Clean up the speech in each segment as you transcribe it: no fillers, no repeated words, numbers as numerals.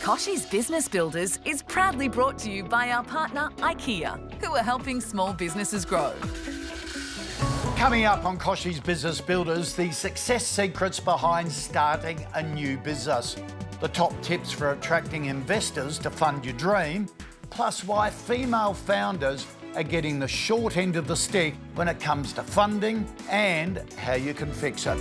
Kochie's Business Builders is proudly brought to you by our partner IKEA, who are helping small businesses grow. Coming up on Kochie's Business Builders, the success secrets behind starting a new business, the top tips for attracting investors to fund your dream, plus why female founders are getting the short end of the stick when it comes to funding and how you can fix it.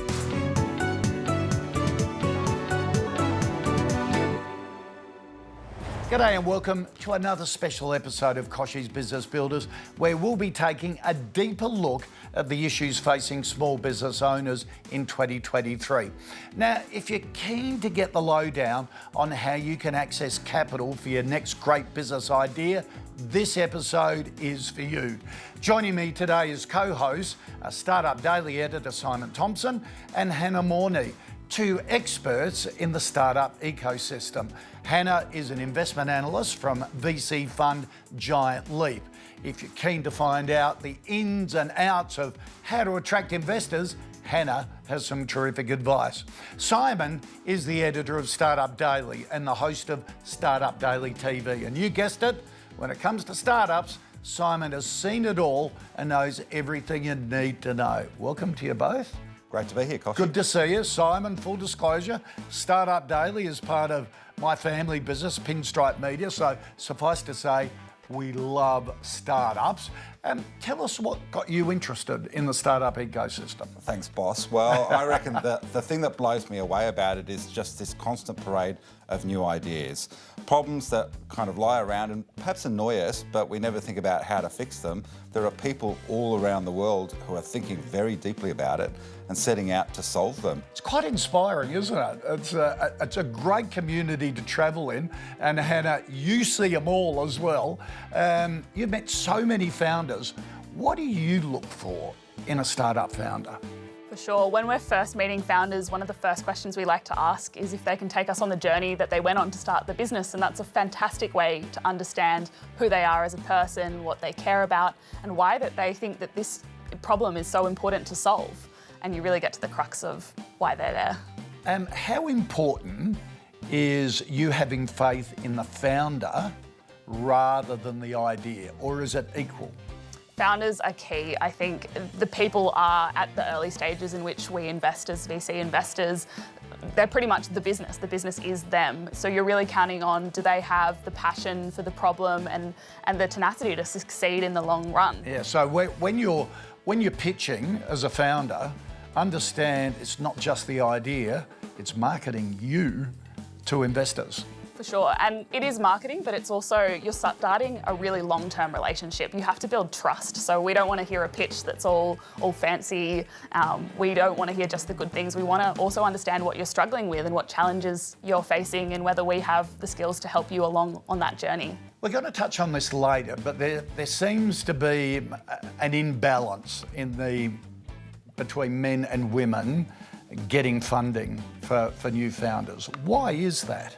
G'day and welcome to another special episode of Kochie's Business Builders, where we'll be taking a deeper look at the issues facing small business owners in 2023. Now, if you're keen to get the lowdown on how you can access capital for your next great business idea, this episode is for you. Joining me today is co-host, Startup Daily editor Simon Thomsen and Hannah Mourney, two experts in the startup ecosystem. Hannah is an investment analyst from VC fund Giant Leap. If you're keen to find out the ins and outs of how to attract investors, Hannah has some terrific advice. Simon is the editor of Startup Daily and the host of Startup Daily TV. And you guessed it, when it comes to startups, Simon has seen it all and knows everything you need to know. Welcome to you both. Great to be here, Kochie. Good to see you. Simon, full disclosure, Startup Daily is part of my family business, Pinstripe Media, so suffice to say, we love startups. Tell us what got you interested in the startup ecosystem. Thanks, boss. Well, I reckon the thing that blows me away about it is just this constant parade of new ideas. Problems that kind of lie around and perhaps annoy us, but we never think about how to fix them. There are people all around the world who are thinking very deeply about it and setting out to solve them. It's quite inspiring, isn't it? It's a great community to travel in, and Hannah, you see them all as well. You've met so many founders. What do you look for in a startup founder? For sure. When we're first meeting founders, one of the first questions we like to ask is if they can take us on the journey that they went on to start the business. And that's a fantastic way to understand who they are as a person, what they care about, and why that they think that this problem is so important to solve. And you really get to the crux of why they're there. How important is you having faith in the founder rather than the idea, or is it equal? Founders are key. I think the people are at the early stages in which we invest as VC investors. They're pretty much the business. The business is them. So you're really counting on, do they have the passion for the problem and the tenacity to succeed in the long run? Yeah, so when you're pitching as a founder, understand it's not just the idea, it's marketing you to investors. For sure, and it is marketing, but it's also, you're starting a really long-term relationship. You have to build trust, so we don't want to hear a pitch that's all fancy. We don't want to hear just the good things. We want to also understand what you're struggling with and what challenges you're facing and whether we have the skills to help you along on that journey. We're going to touch on this later, but there seems to be an imbalance between men and women getting funding for new founders. Why is that?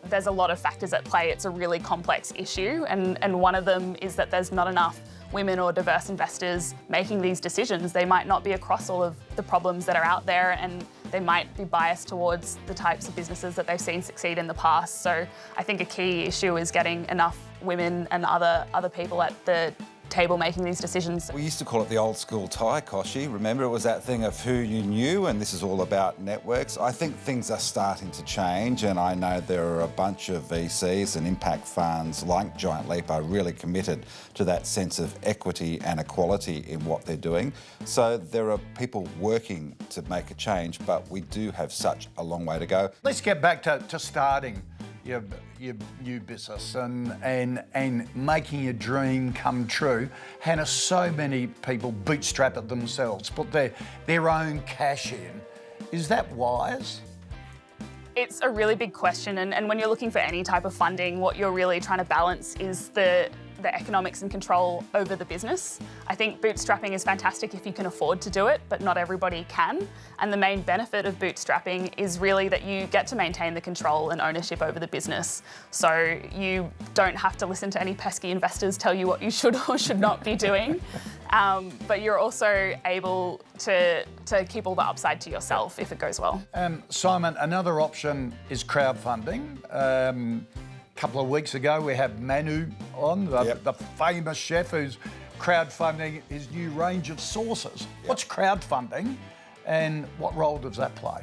There's a lot of factors at play. It's a really complex issue, and one of them is that there's not enough women or diverse investors making these decisions. They might not be across all of the problems that are out there, and they might be biased towards the types of businesses that they've seen succeed in the past. So I think a key issue is getting enough women and other people at the table making these decisions. We used to call it the old school tie, Kochie. Remember, it was that thing of who you knew, and this is all about networks. I think things are starting to change, and I know there are a bunch of VCs and impact funds like Giant Leap are really committed to that sense of equity and equality in what they're doing. So there are people working to make a change, but we do have such a long way to go. Let's get back to starting your new business and making your dream come true. Hannah, so many people bootstrap it themselves, put their own cash in. Is that wise? It's a really big question, and when you're looking for any type of funding, what you're really trying to balance is the the economics and control over the business. I think bootstrapping is fantastic if you can afford to do it, but not everybody can. And the main benefit of bootstrapping is really that you get to maintain the control and ownership over the business. So you don't have to listen to any pesky investors tell you what you should or should not be doing. But you're also able to keep all the upside to yourself if it goes well. Simon, another option is crowdfunding. A couple of weeks ago, we had Manu on, the famous chef who's crowdfunding his new range of sauces. What's crowdfunding and what role does that play?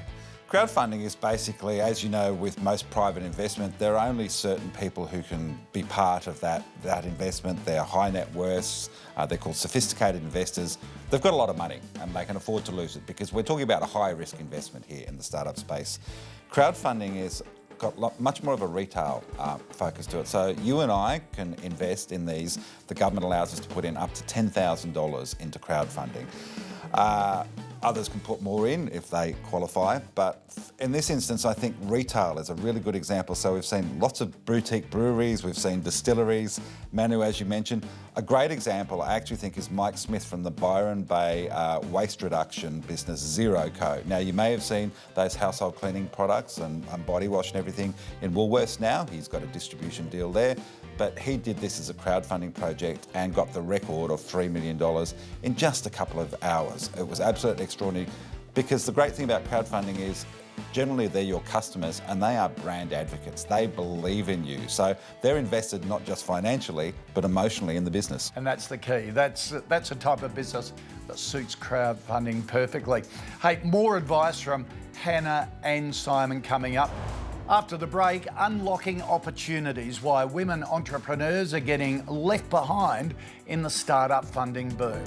Crowdfunding is basically, as you know, with most private investment, there are only certain people who can be part of that investment. They're high net worths, they're called sophisticated investors. They've got a lot of money and they can afford to lose it because we're talking about a high risk investment here in the startup space. Crowdfunding is got much more of a retail focus to it. So you and I can invest in these. The government allows us to put in up to $10,000 into crowdfunding. Others can put more in if they qualify, but in this instance, I think retail is a really good example. So we've seen lots of boutique breweries, we've seen distilleries, Manu, as you mentioned. A great example, I actually think, is Mike Smith from the Byron Bay waste reduction business, Zero Co. Now, you may have seen those household cleaning products and body wash and everything in Woolworths now. He's got a distribution deal there. But he did this as a crowdfunding project and got the record of $3 million in just a couple of hours. It was absolutely extraordinary because the great thing about crowdfunding is generally they're your customers and they are brand advocates. They believe in you. So they're invested not just financially, but emotionally in the business. And that's the key. That's a type of business that suits crowdfunding perfectly. Hey, more advice from Hannah and Simon coming up. After the break, unlocking opportunities, why women entrepreneurs are getting left behind in the startup funding boom.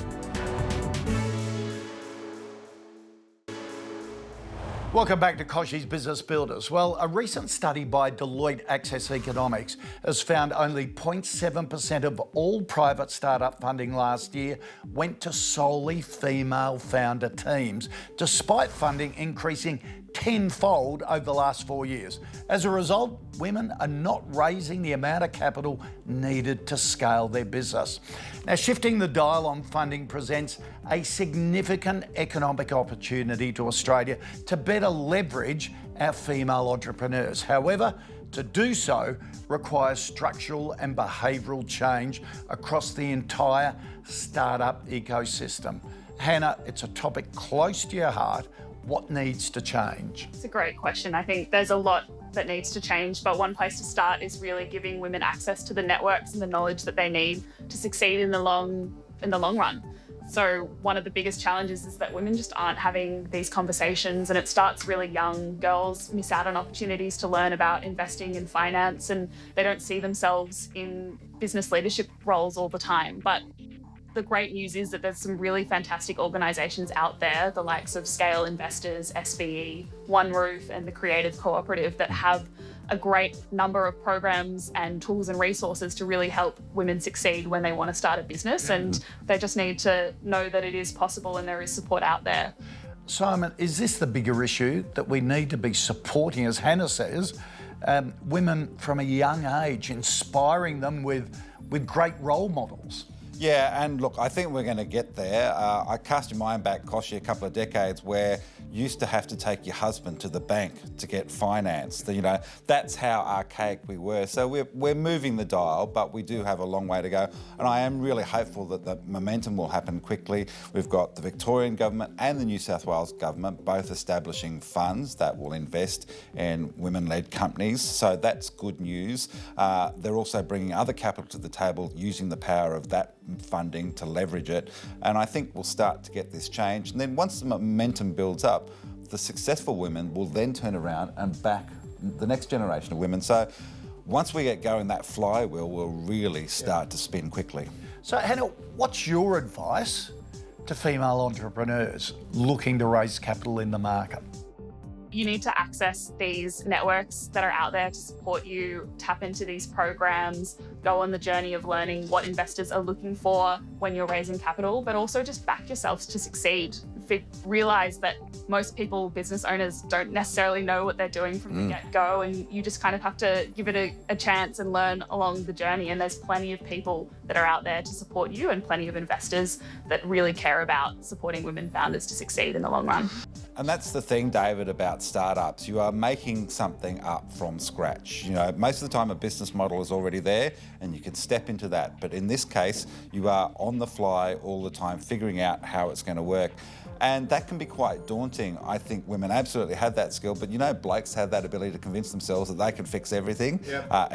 Welcome back to Kochie's Business Builders. Well, a recent study by Deloitte Access Economics has found only 0.7% of all private startup funding last year went to solely female founder teams, despite funding increasing tenfold over the last 4 years. As a result, women are not raising the amount of capital needed to scale their business. Now, shifting the dial on funding presents a significant economic opportunity to Australia to better leverage our female entrepreneurs. However, to do so requires structural and behavioural change across the entire startup ecosystem. Hannah, it's a topic close to your heart. What needs to change? It's a great question. I think there's a lot that needs to change, but one place to start is really giving women access to the networks and the knowledge that they need to succeed in the long run. So one of the biggest challenges is that women just aren't having these conversations, and it starts really young. Girls miss out on opportunities to learn about investing and finance, and they don't see themselves in business leadership roles all the time. But the great news is that there's some really fantastic organisations out there, the likes of Scale Investors, SBE, One Roof and the Creative Cooperative, that have a great number of programs and tools and resources to really help women succeed when they want to start a business. And they just need to know that it is possible and there is support out there. Simon, is this the bigger issue, that we need to be supporting, as Hannah says, women from a young age, inspiring them with great role models? Yeah, and look, I think we're going to get there. I cast your mind back, Kochie, a couple of decades where you used to have to take your husband to the bank to get financed. You know, that's how archaic we were. So we're moving the dial, but we do have a long way to go. And I am really hopeful that the momentum will happen quickly. We've got the Victorian government and the New South Wales government both establishing funds that will invest in women-led companies. So that's good news. They're also bringing other capital to the table, using the power of that funding to leverage it. And I think we'll start to get this change. And then once the momentum builds up, the successful women will then turn around and back the next generation of women. So once we get going, that flywheel will really start to spin quickly. So Hannah, what's your advice to female entrepreneurs looking to raise capital in the market? You need to access these networks that are out there to support you, tap into these programs, go on the journey of learning what investors are looking for when you're raising capital, but also just back yourselves to succeed. realise that most people, business owners, don't necessarily know what they're doing from the get-go, and you just kind of have to give it a chance and learn along the journey. And there's plenty of people that are out there to support you, and plenty of investors that really care about supporting women founders to succeed in the long run. And that's the thing, David, about startups. You are making something up from scratch. You know, most of the time a business model is already there and you can step into that. But in this case, you are on the fly all the time, figuring out how it's going to work. And that can be quite daunting. I think women absolutely have that skill, but you know, blokes have that ability to convince themselves that they can fix everything,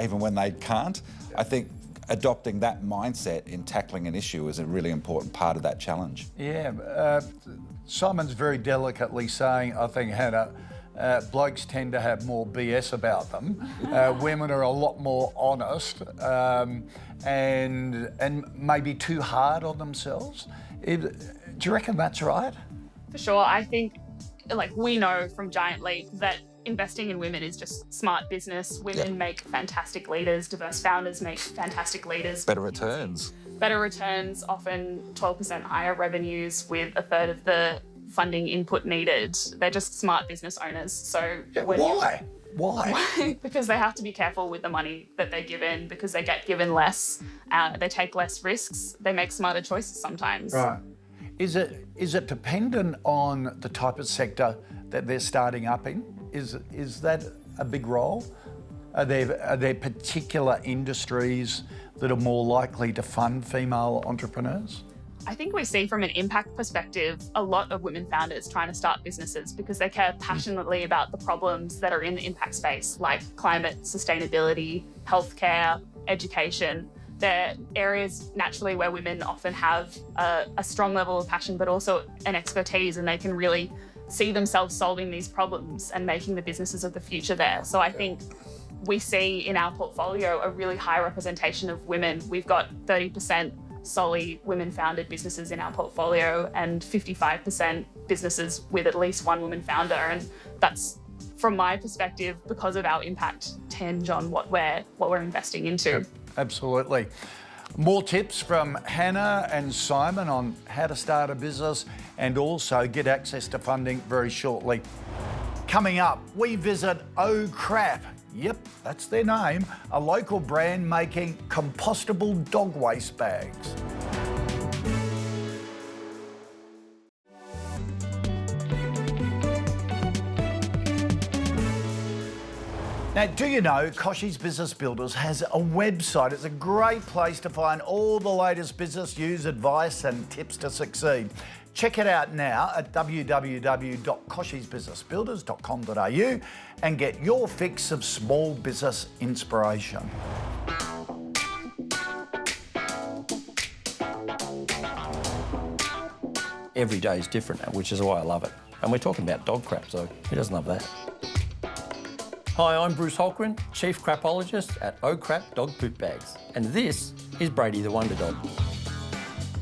even when they can't. I think adopting that mindset in tackling an issue is a really important part of that challenge. Yeah, Simon's very delicately saying, I think, Hannah, blokes tend to have more BS about them. Women are a lot more honest and maybe too hard on themselves. Do you reckon that's right? For sure. I think, like, we know from Giant Leap that investing in women is just smart business. Women make fantastic leaders. Diverse founders make fantastic leaders. Better returns. Better returns, often 12% higher revenues with a third of the funding input needed. They're just smart business owners. So Why? Because they have to be careful with the money that they're given, because they get given less, they take less risks, they make smarter choices sometimes. Right. Is it dependent on the type of sector that they're starting up in? Is that a big role? Are there particular industries that are more likely to fund female entrepreneurs? I think we see from an impact perspective a lot of women founders trying to start businesses because they care passionately about the problems that are in the impact space, like climate, sustainability, healthcare, education. They're areas naturally where women often have a strong level of passion, but also an expertise, and they can really see themselves solving these problems and making the businesses of the future there. So I think we see in our portfolio a really high representation of women. We've got 30% solely women-founded businesses in our portfolio and 55% businesses with at least one woman founder. And that's, from my perspective, because of our impact tinge on what we're investing into. Absolutely. More tips from Hannah and Simon on how to start a business and also get access to funding very shortly. Coming up, we visit Oh Crap. Yep, that's their name. A local brand making compostable dog waste bags. Now, do you know Kochie's Business Builders has a website? It's a great place to find all the latest business news, advice and tips to succeed. Check it out now at www.kochiesbusinessbuilders.com.au and get your fix of small business inspiration. Every day is different, which is why I love it. And we're talking about dog crap, so who doesn't love that? Hi, I'm Bruce Holgren, Chief Crapologist at Oh Crap Dog Poop Bags. And this is Brady the Wonder Dog.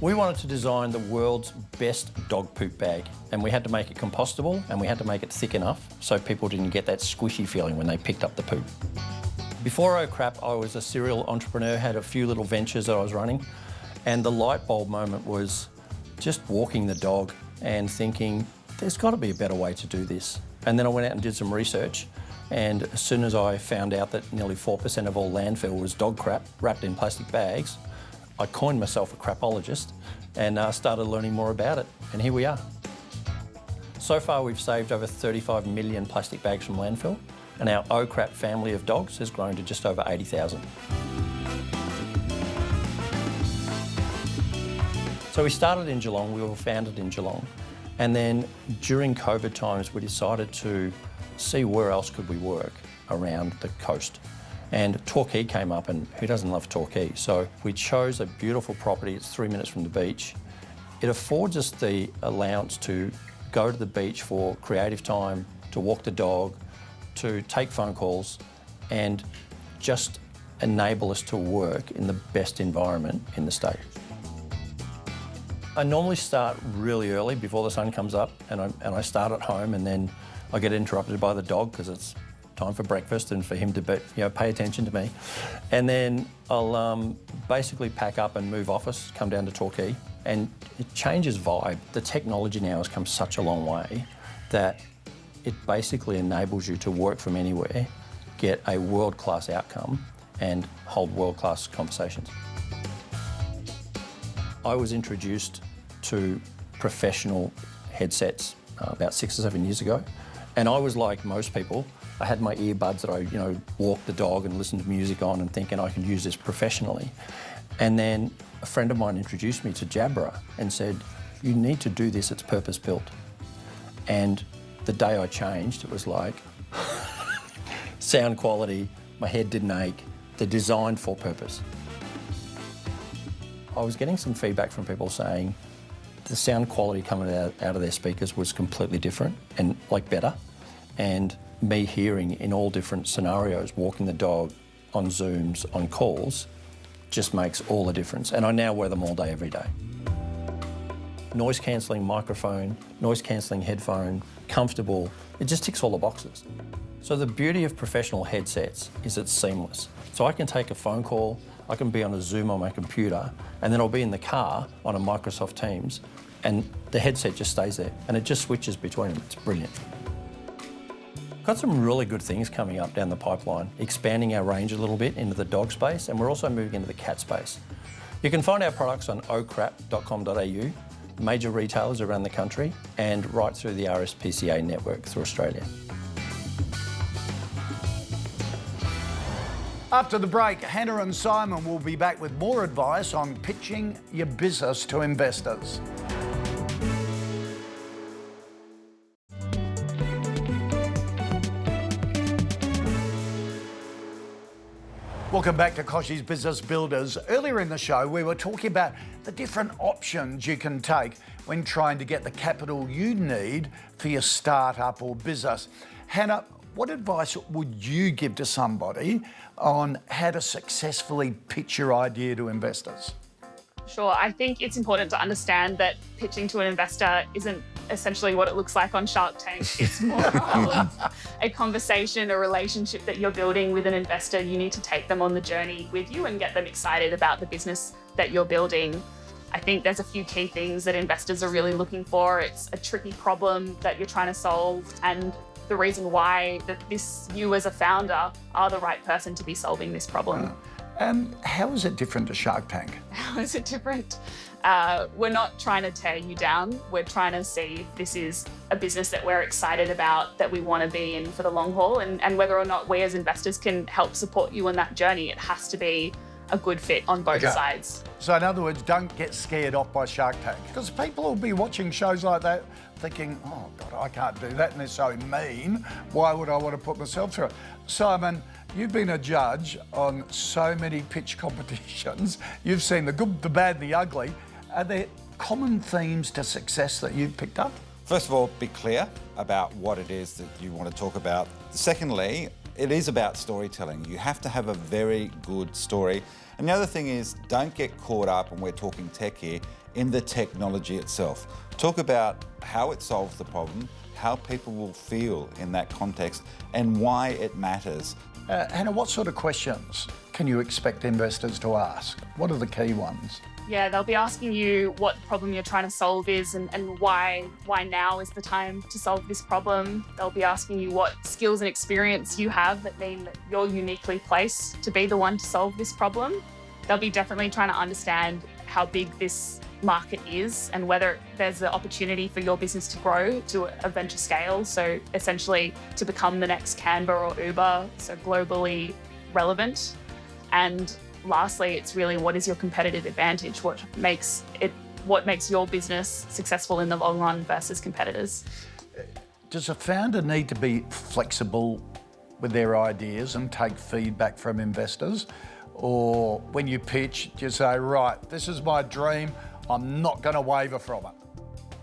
We wanted to design the world's best dog poop bag, and we had to make it compostable and we had to make it thick enough so people didn't get that squishy feeling when they picked up the poop. Before Oh Crap, I was a serial entrepreneur, had a few little ventures that I was running, and the light bulb moment was just walking the dog and thinking, there's got to be a better way to do this. And then I went out and did some research, and as soon as I found out that nearly 4% of all landfill was dog crap wrapped in plastic bags, I coined myself a crapologist and started learning more about it, and here we are. So far we've saved over 35 million plastic bags from landfill, and our Oh Crap family of dogs has grown to just over 80,000. So we started in Geelong, we were founded in Geelong, and then during COVID times we decided to see where else could we work around the coast. And Torquay came up, and who doesn't love Torquay? So we chose a beautiful property, it's 3 minutes from the beach. It affords us the allowance to go to the beach for creative time, to walk the dog, to take phone calls, and just enable us to work in the best environment in the state. I normally start really early before the sun comes up, and I start at home, and then I get interrupted by the dog because it's time for breakfast and for him to pay attention to me. And then I'll basically pack up and move office, come down to Torquay, And it changes vibe. The technology now has come such a long way that it basically enables you to work from anywhere, get a world-class outcome, and hold world-class conversations. I was introduced to professional headsets about 6 or 7 years ago, and I was like most people. I had my earbuds that I, walked the dog and listened to music on and thinking I could use this professionally. And then a friend of mine introduced me to Jabra and said, you need to do this, it's purpose-built. And the day I changed, it was like, sound quality, my head didn't ache, they're designed for purpose. I was getting some feedback from people saying the sound quality coming out of their speakers was completely different and better. And me hearing in all different scenarios, walking the dog, on Zooms, on calls, just makes all the difference. And I now wear them all day, every day. Noise cancelling microphone, noise cancelling headphone, comfortable, it just ticks all the boxes. So the beauty of professional headsets is it's seamless. So I can take a phone call, I can be on a Zoom on my computer, and then I'll be in the car on a Microsoft Teams, and the headset just stays there, and it just switches between them. It's brilliant. Got some really good things coming up down the pipeline, expanding our range a little bit into the dog space, and we're also moving into the cat space. You can find our products on ocrap.com.au, major retailers around the country, and right through the RSPCA network through Australia. After the break, Hannah and Simon will be back with more advice on pitching your business to investors. Welcome back to Kochie's Business Builders. Earlier in the show, we were talking about the different options you can take when trying to get the capital you need for your startup or business. Hannah, what advice would you give to somebody on how to successfully pitch your idea to investors? Sure, I think it's important to understand that pitching to an investor isn't essentially what it looks like on Shark Tank. It's more of a conversation, a relationship that you're building with an investor. You need to take them on the journey with you and get them excited about the business that you're building. I think there's a few key things that investors are really looking for. It's a tricky problem that you're trying to solve, and the reason why that you as a founder are the right person to be solving this problem. How is it different to Shark Tank? How is it different? We're not trying to tear you down. We're trying to see if this is a business that we're excited about, that we want to be in for the long haul, and whether or not we as investors can help support you on that journey. It has to be a good fit on both sides. So in other words, don't get scared off by Shark Tank, because people will be watching shows like that thinking, oh God, I can't do that and they're so mean. Why would I want to put myself through it? Simon, you've been a judge on so many pitch competitions. You've seen the good, the bad and the ugly. Are there common themes to success that you've picked up? First of all, be clear about what it is that you want to talk about. Secondly, it is about storytelling. You have to have a very good story. And the other thing is, don't get caught up, and we're talking tech here, in the technology itself. Talk about how it solves the problem, how people will feel in that context, and why it matters. Hannah, what sort of questions can you expect investors to ask? What are the key ones? Yeah, they'll be asking you what the problem you're trying to solve is and why now is the time to solve this problem. They'll be asking you what skills and experience you have that mean that you're uniquely placed to be the one to solve this problem. They'll be definitely trying to understand how big this market is and whether there's an opportunity for your business to grow to a venture scale. So essentially to become the next Canva or Uber, so globally relevant. And lastly, it's really what is your competitive advantage? What makes your business successful in the long run versus competitors? Does a founder need to be flexible with their ideas and take feedback from investors? Or when you pitch, do you say, right, this is my dream, I'm not going to waver from it?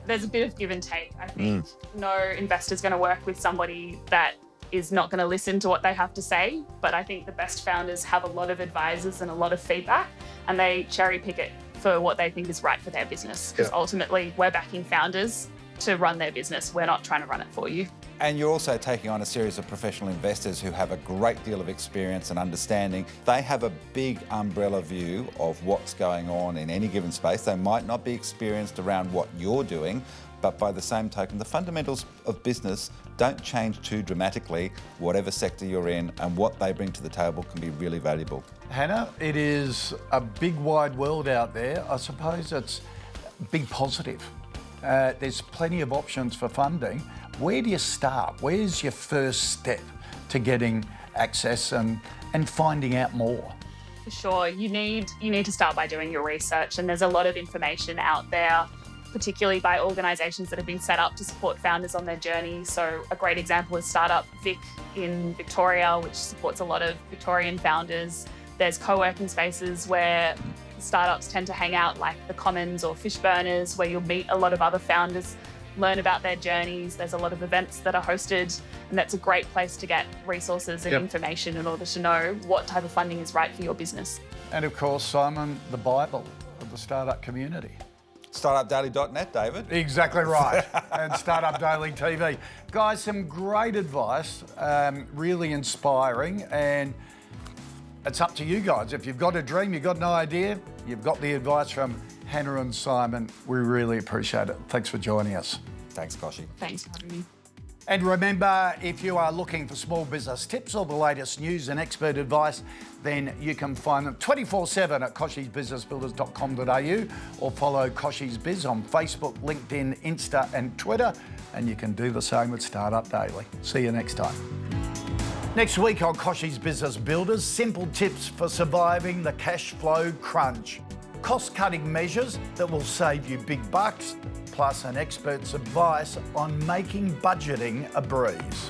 There's a bit of give and take. I think no investor's going to work with somebody that is not going to listen to what they have to say. But I think the best founders have a lot of advisors and a lot of feedback, and they cherry pick it for what they think is right for their business. Because ultimately, we're backing founders to run their business. We're not trying to run it for you. And you're also taking on a series of professional investors who have a great deal of experience and understanding. They have a big umbrella view of what's going on in any given space. They might not be experienced around what you're doing, but by the same token, the fundamentals of business don't change too dramatically, whatever sector you're in, and what they bring to the table can be really valuable. Hannah, it is a big wide world out there. I suppose it's a big positive. There's plenty of options for funding. Where do you start? Where's your first step to getting access and finding out more? For sure, you need to start by doing your research, and there's a lot of information out there, particularly by organisations that have been set up to support founders on their journey. So a great example is Startup Vic in Victoria, which supports a lot of Victorian founders. There's co-working spaces where startups tend to hang out, like the Commons or Fishburners, where you'll meet a lot of other founders, learn about their journeys. There's a lot of events that are hosted, and that's a great place to get resources and information in order to know what type of funding is right for your business. And of course, Simon, the Bible of the startup community. Startupdaily.net, David. Exactly right. And Startup Daily TV. Guys, some great advice, really inspiring, and it's up to you guys. If you've got a dream, you've got an idea, you've got the advice from Hannah and Simon. We really appreciate it. Thanks for joining us. Thanks, Kochie. Thanks for having me. And remember, if you are looking for small business tips or the latest news and expert advice, then you can find them 24/7 at kochiesbusinessbuilders.com.au or follow Kochie's Biz on Facebook, LinkedIn, Insta and Twitter. And you can do the same with Startup Daily. See you next time. Next week on Kochie's Business Builders, simple tips for surviving the cash flow crunch. Cost-cutting measures that will save you big bucks, plus an expert's advice on making budgeting a breeze.